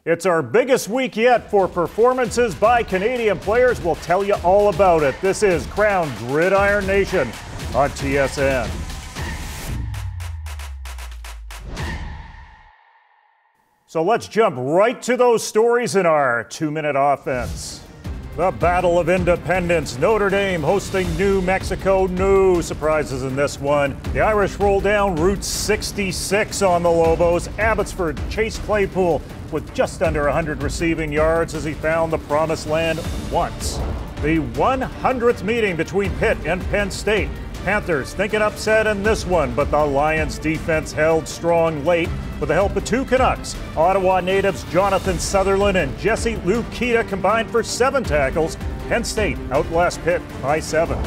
It's our biggest week yet for performances by Canadian players. We'll tell you all about it. This is Krown Gridiron Nation on TSN. So let's jump right to those stories in our 2-minute offense. The Battle of Independence, Notre Dame hosting New Mexico. No surprises in this one. The Irish roll down Route 66 on the Lobos. Abbotsford chased Claypool with just under 100 receiving yards as he found the promised land once. The 100th meeting between Pitt and Penn State. Panthers thinking upset in this one, but the Lions defense held strong late with the help of two Canucks. Ottawa natives Jonathan Sutherland and Jesse Lukita combined for 7 tackles. Penn State outlast Pitt by 7.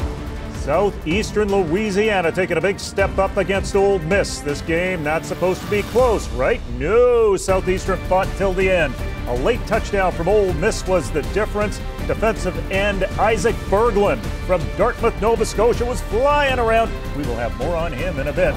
Southeastern Louisiana taking a big step up against Ole Miss. This game not supposed to be close, right? No, Southeastern fought till the end. A late touchdown from Ole Miss was the difference. Defensive end Isaac Gurglin from Dartmouth, Nova Scotia was flying around. We will have more on him in a bit.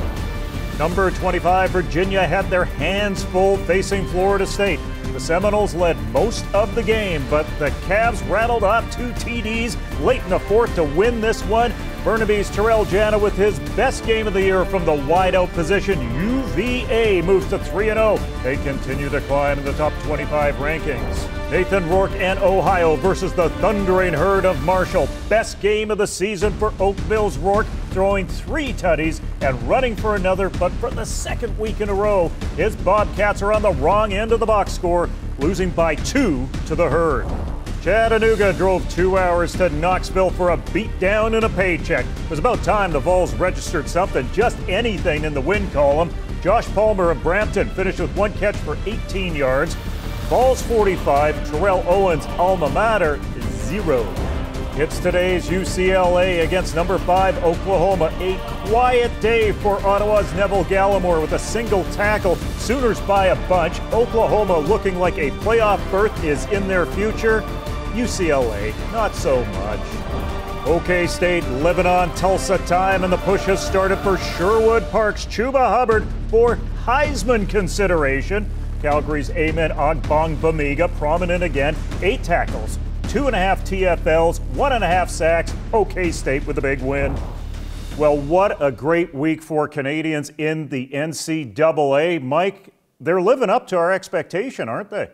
Number 25, Virginia had their hands full facing Florida State. The Seminoles led most of the game, but the Cavs rattled off 2 TDs late in the fourth to win this one. Burnaby's Terrell Jana with his best game of the year from the wideout position. UVA moves to 3-0. They continue to climb in the top 25 rankings. Nathan Rourke and Ohio versus the Thundering Herd of Marshall. Best game of the season for Oakville's Rourke, throwing 3 tutties and running for another, but for the second week in a row, his Bobcats are on the wrong end of the box score, losing by 2 to the Herd. Chattanooga drove 2 hours to Knoxville for a beatdown and a paycheck. It was about time the Vols registered something, just anything in the win column. Josh Palmer of Brampton finished with 1 catch for 18 yards. Vols 45, Terrell Owens' alma mater 0. It's today's UCLA against number 5 Oklahoma. A quiet day for Ottawa's Neville Gallimore with a single tackle. Sooners by a bunch. Oklahoma looking like a playoff berth is in their future. UCLA, not so much. OK State living on Tulsa time, and the push has started for Sherwood Park's Chuba Hubbard for Heisman consideration. Calgary's Amen Ogbongbemiga prominent again. 8 tackles, 2.5 TFLs, 1.5 sacks. OK State with a big win. Well, what a great week for Canadians in the NCAA. Mike, they're living up to our expectation, aren't they?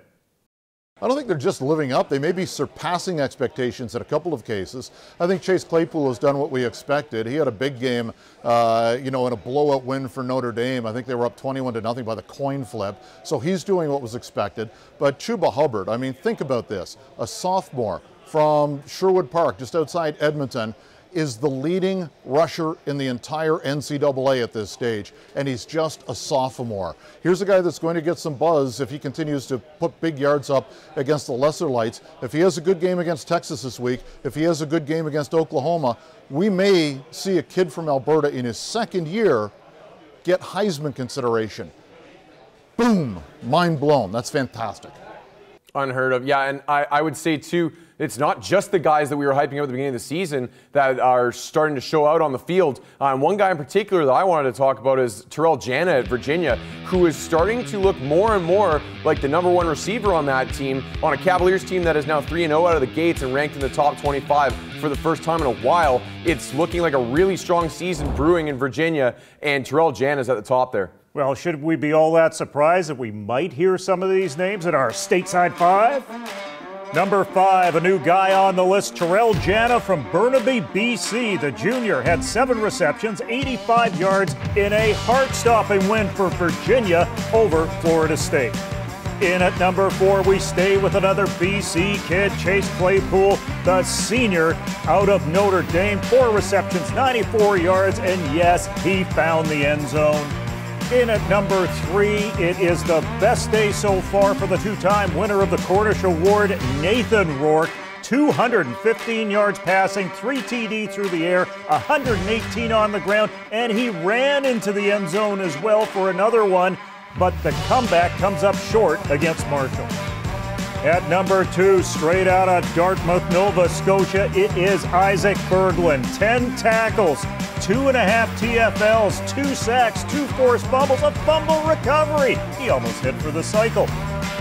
I don't think they're just living up. They may be surpassing expectations in a couple of cases. I think Chase Claypool has done what we expected. He had a big game, in a blowout win for Notre Dame. I think they were up 21-0 by the coin flip. So he's doing what was expected. But Chuba Hubbard, I mean, think about this. A sophomore from Sherwood Park, just outside Edmonton, is the leading rusher in the entire NCAA at this stage, and he's just a sophomore. Here's a guy that's going to get some buzz if he continues to put big yards up against the lesser lights. If he has a good game against Texas this week, if he has a good game against Oklahoma, we may see a kid from Alberta in his second year get Heisman consideration. Boom, mind blown. That's fantastic. Unheard of. Yeah, and I would say, too, it's not just the guys that we were hyping up at the beginning of the season that are starting to show out on the field. One guy in particular that I wanted to talk about is Terrell Jana at Virginia, who is starting to look more and more like the #1 receiver on that team, on a Cavaliers team that is now 3-0 out of the gates and ranked in the top 25 for the first time in a while. It's looking like a really strong season brewing in Virginia, and Terrell Jana is at the top there. Well, should we be all that surprised that we might hear some of these names in our stateside 5? Number 5, a new guy on the list, Terrell Jana from Burnaby, BC. The junior had 7 receptions, 85 yards in a heart-stopping win for Virginia over Florida State. In at number 4, we stay with another BC kid, Chase Claypool, the senior out of Notre Dame. 4 receptions, 94 yards, and yes, he found the end zone. In at number 3, it is the best day so far for the 2-time winner of the Cornish Award, Nathan Rourke. 215 yards passing, 3 TD through the air, 118 on the ground, and he ran into the end zone as well for another one, but the comeback comes up short against Marshall. At number 2, straight out of Dartmouth, Nova Scotia, it is Isaac Gurglin. 10 tackles, 2.5 TFLs, 2 sacks, 2 forced fumbles, a fumble recovery. He almost hit for the cycle.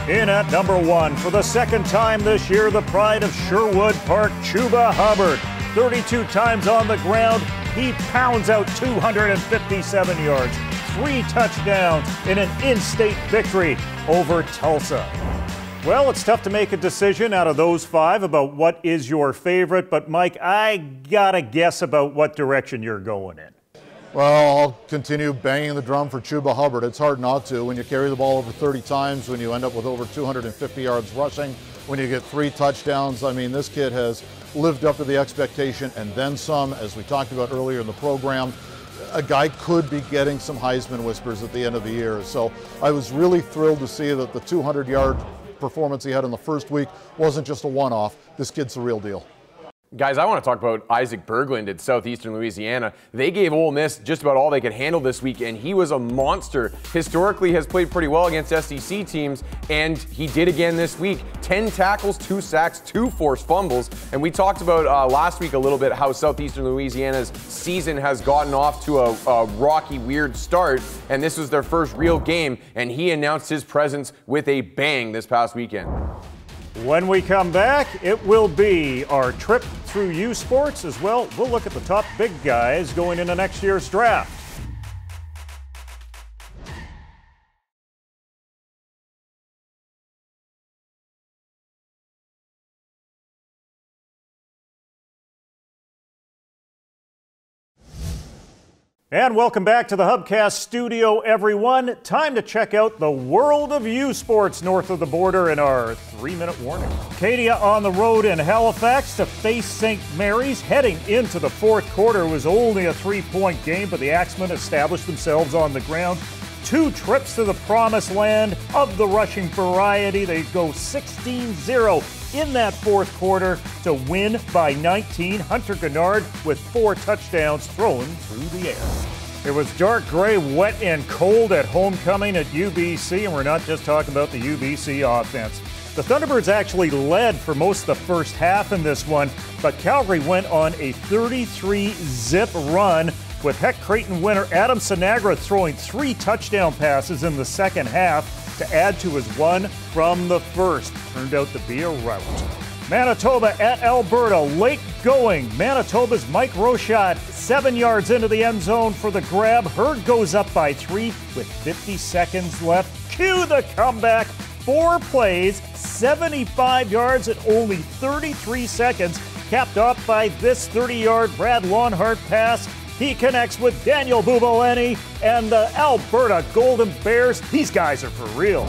In at number 1 for the second time this year, the pride of Sherwood Park, Chuba Hubbard. 32 times on the ground, he pounds out 257 yards, 3 touchdowns in an in-state victory over Tulsa. Well, it's tough to make a decision out of those 5 about what is your favorite, but Mike, I gotta guess about what direction you're going in. Well, I'll continue banging the drum for Chuba Hubbard. It's hard not to when you carry the ball over 30 times, when you end up with over 250 yards rushing, when you get 3 touchdowns. I mean, this kid has lived up to the expectation and then some, as we talked about earlier in the program. A guy could be getting some Heisman whispers at the end of the year. So I was really thrilled to see that the 200-yard performance he had in the first week wasn't just a one-off. This kid's the real deal. Guys, I want to talk about Isaac Gurglin at Southeastern Louisiana. They gave Ole Miss just about all they could handle this week, and he was a monster. Historically has played pretty well against SEC teams, and he did again this week. 10 tackles, 2 sacks, 2 forced fumbles. And we talked about last week a little bit how Southeastern Louisiana's season has gotten off to a rocky, weird start, and this was their first real game, and he announced his presence with a bang this past weekend. When we come back, it will be our trip through U Sports as well. We'll look at the top big guys going into next year's draft. And welcome back to the Hubcast studio, everyone. Time to check out the world of U Sports north of the border in our 3-minute warning. Acadia on the road in Halifax to face St. Mary's. Heading into the fourth quarter was only a 3-point game, but the Axemen established themselves on the ground. 2 trips to the promised land of the rushing variety. They go 16-0 in that fourth quarter to win by 19. Hunter Gennard with 4 touchdowns thrown through the air. It was dark gray, wet, and cold at homecoming at UBC, and we're not just talking about the UBC offense. The Thunderbirds actually led for most of the first half in this one, but Calgary went on a 33-zip run with Heck Creighton winner Adam Sinagra throwing 3 touchdown passes in the second half to add to his 1 from the first. Turned out to be a rout. Manitoba at Alberta, late going. Manitoba's Mike Rochat 7 yards into the end zone for the grab. Herd goes up by 3 with 50 seconds left. Cue the comeback. 4 plays, 75 yards at only 33 seconds, capped off by this 30-yard Brad Lonhart pass. He connects with Daniel Buboleni and the Alberta Golden Bears. These guys are for real.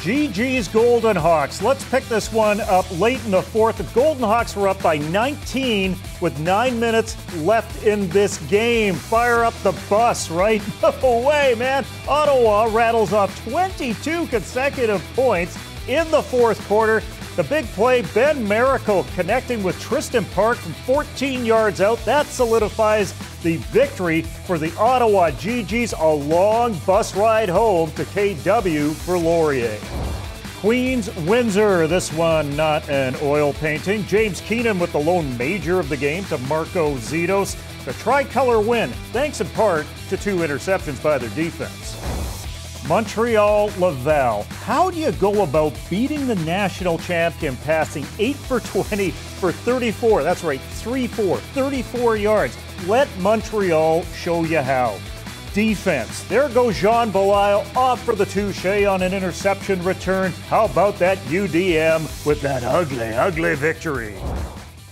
GG's Golden Hawks. Let's pick this one up late in the fourth. The Golden Hawks were up by 19 with 9 minutes left in this game. Fire up the bus, right? No way, man. Ottawa rattles off 22 consecutive points in the fourth quarter. The big play, Ben Miracle connecting with Tristan Park from 14 yards out. That solidifies the victory for the Ottawa GGs. A long bus ride home to KW for Laurier. Queens, Windsor, this one not an oil painting. James Keenan with the lone major of the game to Marco Zitos. The tricolor win, thanks in part to 2 interceptions by their defense. Montreal, Laval. How do you go about beating the national champion passing 8 for 20 for 34? That's right, 3-4, 34 yards. Let Montreal show you how. Defense. There goes Jean Belial off for the touche on an interception return. How about that UDM with that ugly, ugly victory?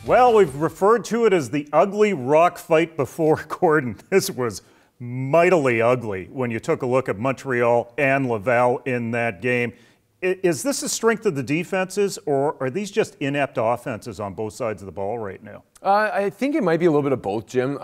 Well, we've referred to it as the ugly rock fight before, Gordon. This was mightily ugly when you took a look at Montreal and Laval in that game. Is this the strength of the defenses, or are these just inept offenses on both sides of the ball right now? I think it might be a little bit of both, Jim.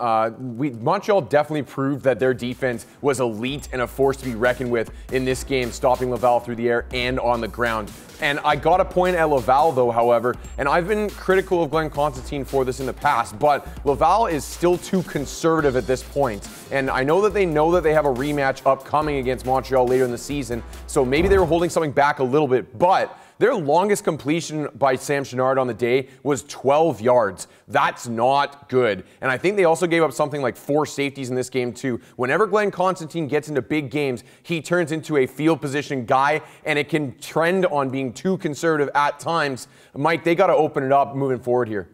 Montreal definitely proved that their defense was elite and a force to be reckoned with in this game, stopping Laval through the air and on the ground. And I got a point at Laval, though, however, and I've been critical of Glenn Constantine for this in the past, but Laval is still too conservative at this point. And I know that they have a rematch upcoming against Montreal later in the season, so maybe they were holding something back a little bit, but Their longest completion by Sam Chenard on the day was 12 yards. That's not good. And I think they also gave up something like 4 safeties in this game too. Whenever Glenn Constantine gets into big games, he turns into a field position guy, and it can trend on being too conservative at times. Mike, they got to open it up moving forward here.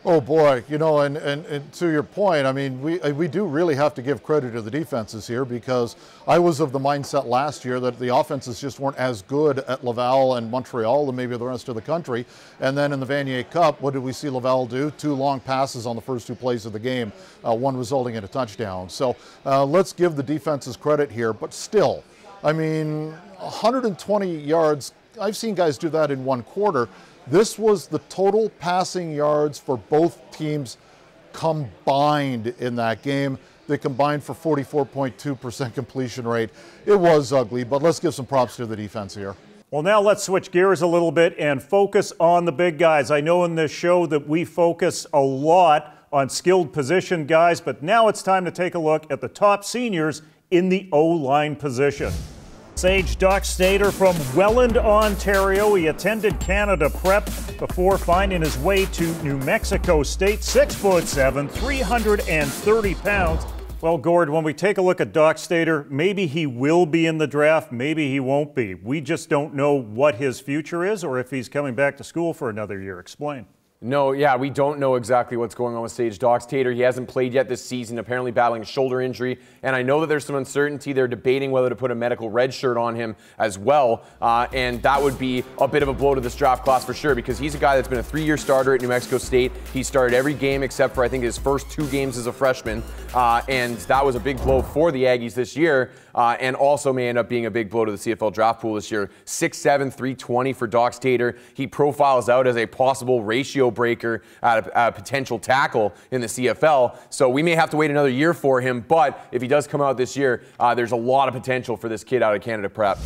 Oh boy, you know, and to your point, I mean, we do really have to give credit to the defenses here, because I was of the mindset last year that the offenses just weren't as good at Laval and Montreal and maybe the rest of the country. And then in the Vanier Cup, what did we see Laval do? 2 long passes on the first 2 plays of the game, one resulting in a touchdown. So let's give the defenses credit here, but still, I mean, 120 yards, I've seen guys do that in 1 quarter. This was the total passing yards for both teams combined in that game. They combined for 44.2% completion rate. It was ugly, but let's give some props to the defense here. Well, now let's switch gears a little bit and focus on the big guys. I know in this show that we focus a lot on skilled position guys, but now it's time to take a look at the top seniors in the O-line position. Sage Dockstader from Welland, Ontario. He attended Canada Prep before finding his way to New Mexico State. 6'7", 330 pounds. Well, Gord, when we take a look at Dockstader, maybe he will be in the draft, maybe he won't be. We just don't know what his future is or if he's coming back to school for another year. Explain. No, yeah, we don't know exactly what's going on with Sage Dockstader. He hasn't played yet this season, apparently battling a shoulder injury. And I know that there's some uncertainty. They're debating whether to put a medical red shirt on him as well. And that would be a bit of a blow to this draft class for sure, because he's a guy that's been a 3-year starter at New Mexico State. He started every game except for, I think, his first 2 games as a freshman. And that was a big blow for the Aggies this year, and also may end up being a big blow to the CFL draft pool this year. 6'7", 320 for Dockstader. He profiles out as a possible ratio breaker at a potential tackle in the CFL. So we may have to wait another year for him, but if he does come out this year, there's a lot of potential for this kid out of Canada Prep.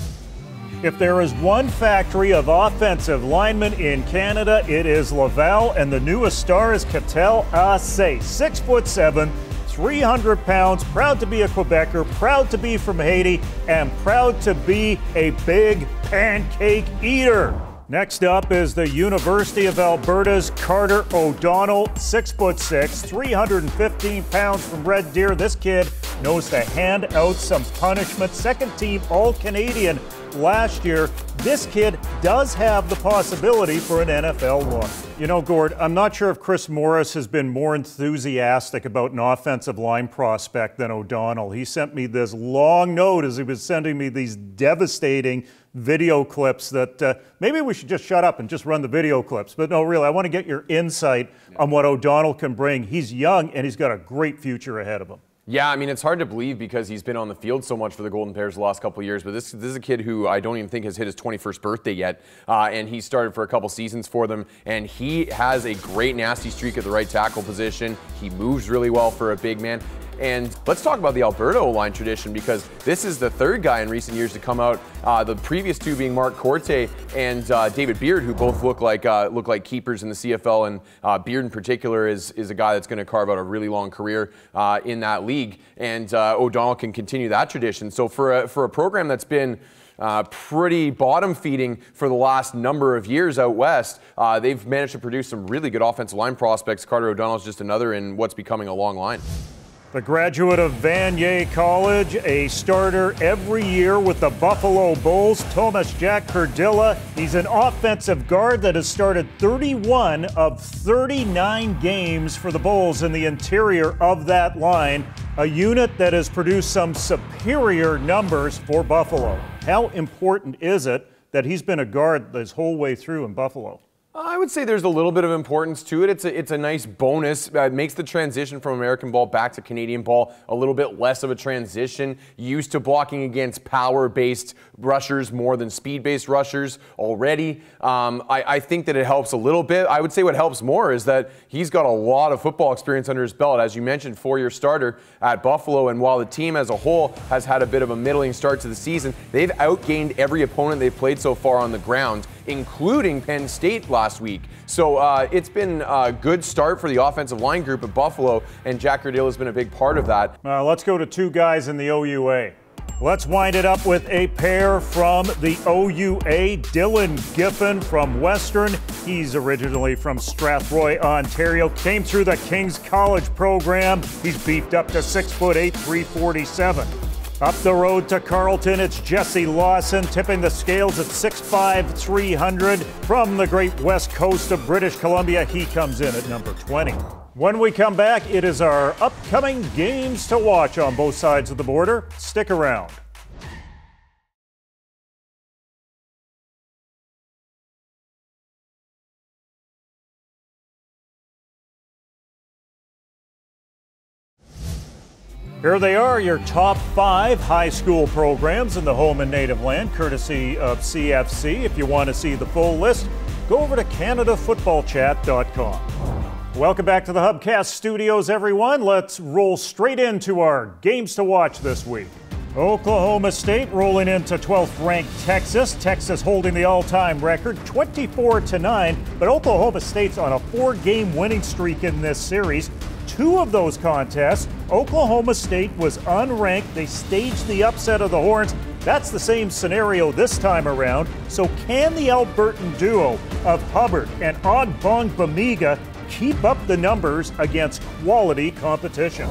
If there is one factory of offensive linemen in Canada, it is Laval, and the newest star is Ketel Assay. 6'7", 300 pounds, proud to be a Quebecer, proud to be from Haiti, and proud to be a big pancake eater. Next up is the University of Alberta's Carter O'Donnell, 6'6", 315 pounds from Red Deer. This kid knows to hand out some punishment. Second team All-Canadian last year. This kid does have the possibility for an NFL look. You know, Gord, I'm not sure if Chris Morris has been more enthusiastic about an offensive line prospect than O'Donnell. He sent me this long note as he was sending me these devastating video clips that maybe we should just shut up and just run the video clips. But no, really, I want to get your insight on what O'Donnell can bring. He's young and he's got a great future ahead of him. Yeah, I mean, it's hard to believe because he's been on the field so much for the Golden Bears the last couple of years, but this is a kid who I don't even think has hit his 21st birthday yet, and he started for a couple seasons for them, and he has a great nasty streak at the right tackle position. He moves really well for a big man. And let's talk about the Alberta O-line tradition, because this is the 3rd guy in recent years to come out. The previous 2 being Mark Corte and David Beard, who both look like keepers in the CFL. And Beard in particular is a guy that's going to carve out a really long career in that league. And O'Donnell can continue that tradition. So for a program that's been pretty bottom feeding for the last number of years out west, they've managed to produce some really good offensive line prospects. Carter O'Donnell is just another in what's becoming a long line. The graduate of Vanier College, a starter every year with the Buffalo Bulls, Thomas Jack Curdilla. He's an offensive guard that has started 31 of 39 games for the Bulls in the interior of that line, a unit that has produced some superior numbers for Buffalo. How important is it that he's been a guard this whole way through in Buffalo? I would say there's a little bit of importance to it. It's a nice bonus. It makes the transition from American ball back to Canadian ball a little bit less of a transition. Used to blocking against power-based rushers more than speed-based rushers already. I think that it helps a little bit. I would say what helps more is that he's got a lot of football experience under his belt. As you mentioned, 4-year starter at Buffalo, and while the team as a whole has had a bit of a middling start to the season, they've outgained every opponent they've played so far on the ground, including Penn State last week. So it's been a good start for the offensive line group at Buffalo, and Jack Curdilla has been a big part of that. Let's go to 2 guys in the OUA. Let's wind it up with a pair from the OUA. Dylan Giffen from Western. He's originally from Strathroy, Ontario. Came through the King's College program. He's beefed up to 6'8", 347. Up the road to Carleton, it's Jesse Lawson tipping the scales at 6'5", 300. From the great west coast of British Columbia, he comes in at number 20. When we come back, it is our upcoming games to watch on both sides of the border. Stick around. Here they are, your top 5 high school programs in the home and native land, courtesy of CFC. If you want to see the full list, go over to CanadaFootballChat.com. Welcome back to the Hubcast studios, everyone. Let's roll straight into our games to watch this week. Oklahoma State rolling into 12th ranked Texas. Texas holding the all-time record, 24-9. But Oklahoma State's on a 4-game winning streak in this series. 2 of those contests, Oklahoma State was unranked. They staged the upset of the Horns. That's the same scenario this time around. So can the Albertan duo of Hubbard and Ogbongbemiga keep up the numbers against quality competition?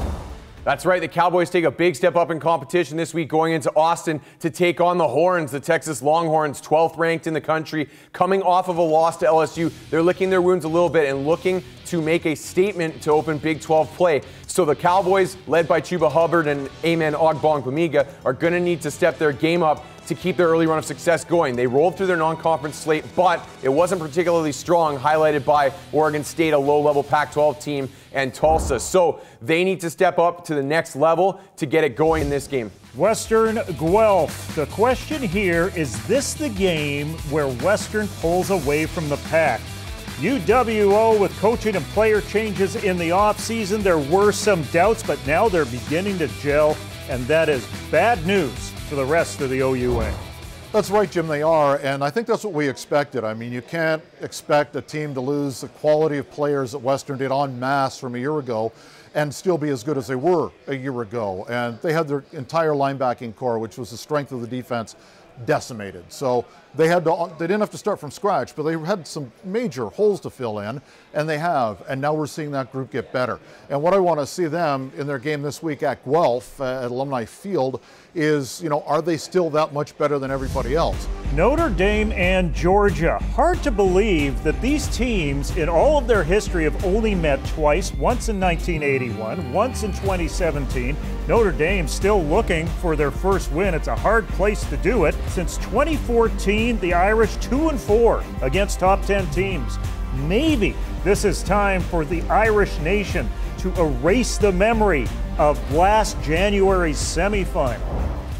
That's right. The Cowboys take a big step up in competition this week, going into Austin to take on the Horns, the Texas Longhorns, 12th ranked in the country, coming off of a loss to LSU. They're licking their wounds a little bit and looking to make a statement to open Big 12 play. So the Cowboys, led by Chuba Hubbard and Amen Ogbongbemiga, are going to need to step their game up to keep their early run of success going. They rolled through their non-conference slate, but it wasn't particularly strong, highlighted by Oregon State, a low-level Pac-12 team, and Tulsa. So they need to step up to the next level to get it going in this game. Western Guelph. The question here, is this the game where Western pulls away from the pack? UWO with coaching and player changes in the offseason. There were some doubts, but now they're beginning to gel, and that is bad news for the rest of the OUA. That's right, Jim, they are, and I think that's what we expected. I mean, you can't expect a team to lose the quality of players that Western did en masse from a year ago and still be as good as they were a year ago. And they had their entire linebacking core, which was the strength of the defense, decimated. So they didn't have to start from scratch, but they had some major holes to fill in, and they have. And now we're seeing that group get better. And what I want to see them in their game this week at Guelph at Alumni Field is, are they still that much better than everybody else? Notre Dame and Georgia. Hard to believe that these teams, in all of their history, have only met twice, once in 1981, once in 2017. Notre Dame still looking for their first win. It's a hard place to do it. Since 2014, the Irish 2-4 against top 10 teams. Maybe this is time for the Irish Nation to erase the memory of last January's semifinal.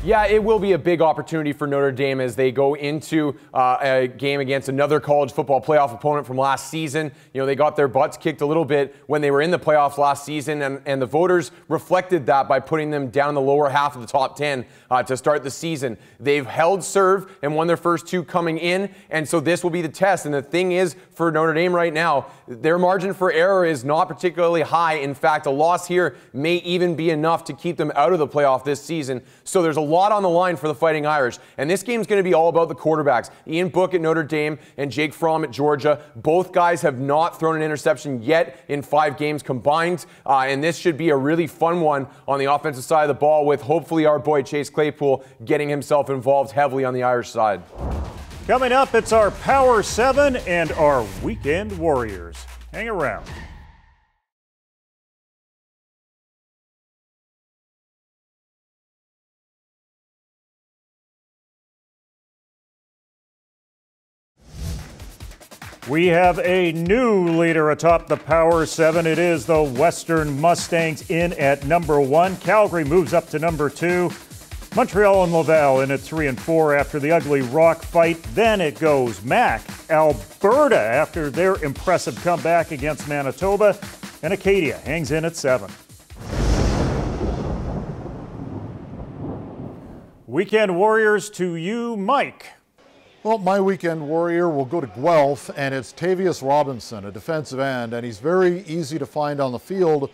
Yeah, it will be a big opportunity for Notre Dame as they go into a game against another college football playoff opponent from last season. They got their butts kicked a little bit when they were in the playoffs last season, and the voters reflected that by putting them down the lower half of the top 10 to start the season. They've held serve and won their first 2 coming in, and so this will be the test. And the thing is, for Notre Dame right now, their margin for error is not particularly high. In fact, a loss here may even be enough to keep them out of the playoff this season. So there's a lot on the line for the Fighting Irish. And this game is going to be all about the quarterbacks. Ian Book at Notre Dame and Jake Fromm at Georgia. Both guys have not thrown an interception yet in 5 games combined. And this should be a really fun one on the offensive side of the ball, with hopefully our boy Chase Claypool getting himself involved heavily on the Irish side. Coming up, it's our Power 7 and our Weekend Warriors. Hang around. We have a new leader atop the Power 7. It is the Western Mustangs in at number 1. Calgary moves up to number 2. Montreal and Laval in at 3 and 4 after the ugly rock fight. Then it goes Mac, Alberta after their impressive comeback against Manitoba. And Acadia hangs in at 7. Weekend Warriors to you, Mike. Well, my weekend warrior will go to Guelph, and it's Tavius Robinson, a defensive end, and he's very easy to find on the field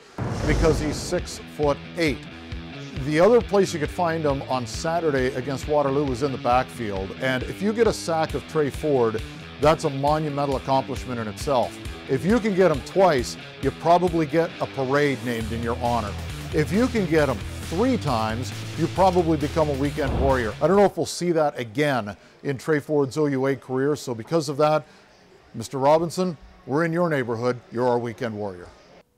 because he's 6'8". The other place you could find him on Saturday against Waterloo was in the backfield. And if you get a sack of Trey Ford, that's a monumental accomplishment in itself. If you can get him twice, you probably get a parade named in your honor. If you can get him 3 times, you probably become a weekend warrior. I don't know if we'll see that again in Trey Ford's OUA career. So because of that, Mr. Robinson, we're in your neighborhood. You're our weekend warrior.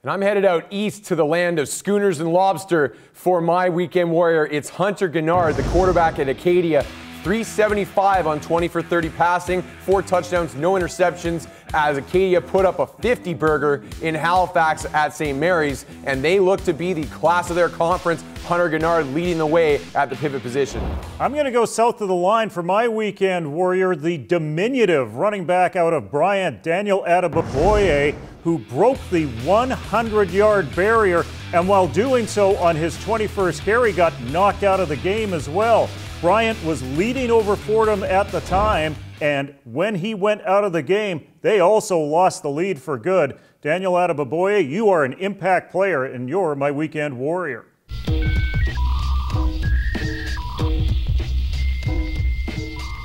And I'm headed out east to the land of schooners and lobster for my weekend warrior. It's Hunter Gennard, the quarterback at Acadia. 375 on 20 for 30 passing, 4 touchdowns, no interceptions, as Acadia put up a 50-burger in Halifax at St. Mary's, and they look to be the class of their conference. Hunter Gennard leading the way at the pivot position. I'm going to go south of the line for my weekend warrior, the diminutive running back out of Bryant, Daniel Adebaboye, who broke the 100-yard barrier, and while doing so on his 21st carry, got knocked out of the game as well. Bryant was leading over Fordham at the time, and when he went out of the game, they also lost the lead for good. Daniel Adebaboye, you are an impact player, and you're my weekend warrior.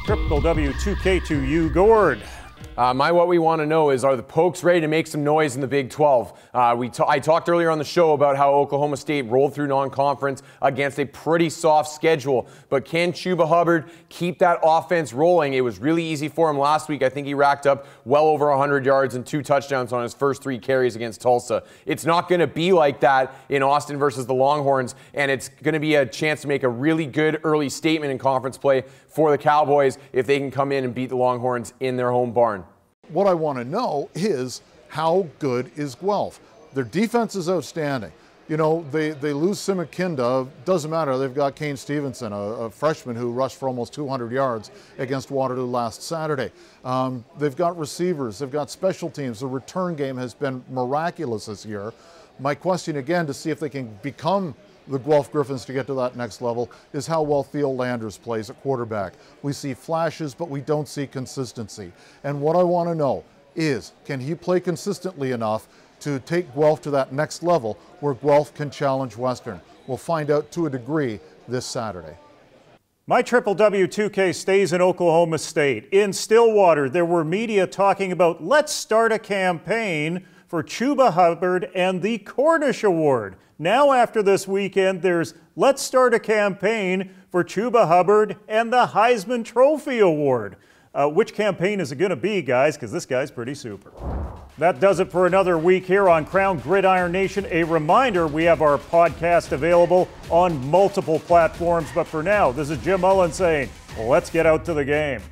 Triple W2K2U Gord. What we want to know is, are the Pokes ready to make some noise in the Big 12? I talked earlier on the show about how Oklahoma State rolled through non-conference against a pretty soft schedule, but can Chuba Hubbard keep that offense rolling? It was really easy for him last week. I think he racked up well over 100 yards and 2 touchdowns on his first 3 carries against Tulsa. It's not going to be like that in Austin versus the Longhorns, and it's going to be a chance to make a really good early statement in conference play for the Cowboys if they can come in and beat the Longhorns in their home barn. What I want to know is, how good is Guelph? Their defense is outstanding. You know, they lose Simikinda. Doesn't matter. They've got Kane Stevenson, a freshman who rushed for almost 200 yards against Waterloo last Saturday. They've got receivers. They've got special teams. The return game has been miraculous this year. My question again, to see if they can become the Guelph Griffins to get to that next level, is how well Theo Landers plays at quarterback. We see flashes, but we don't see consistency. And what I want to know is, can he play consistently enough to take Guelph to that next level where Guelph can challenge Western? We'll find out to a degree this Saturday. My Triple W2K stays in Oklahoma State. In Stillwater, there were media talking about, let's start a campaign for Chuba Hubbard and the Cornish Award. Now after this weekend, there's let's start a campaign for Chuba Hubbard and the Heisman Trophy Award. Which campaign is it going to be, guys? Because this guy's pretty super. That does it for another week here on Krown Gridiron Nation. A reminder, we have our podcast available on multiple platforms. But for now, this is Jim Mullen saying, let's get out to the game.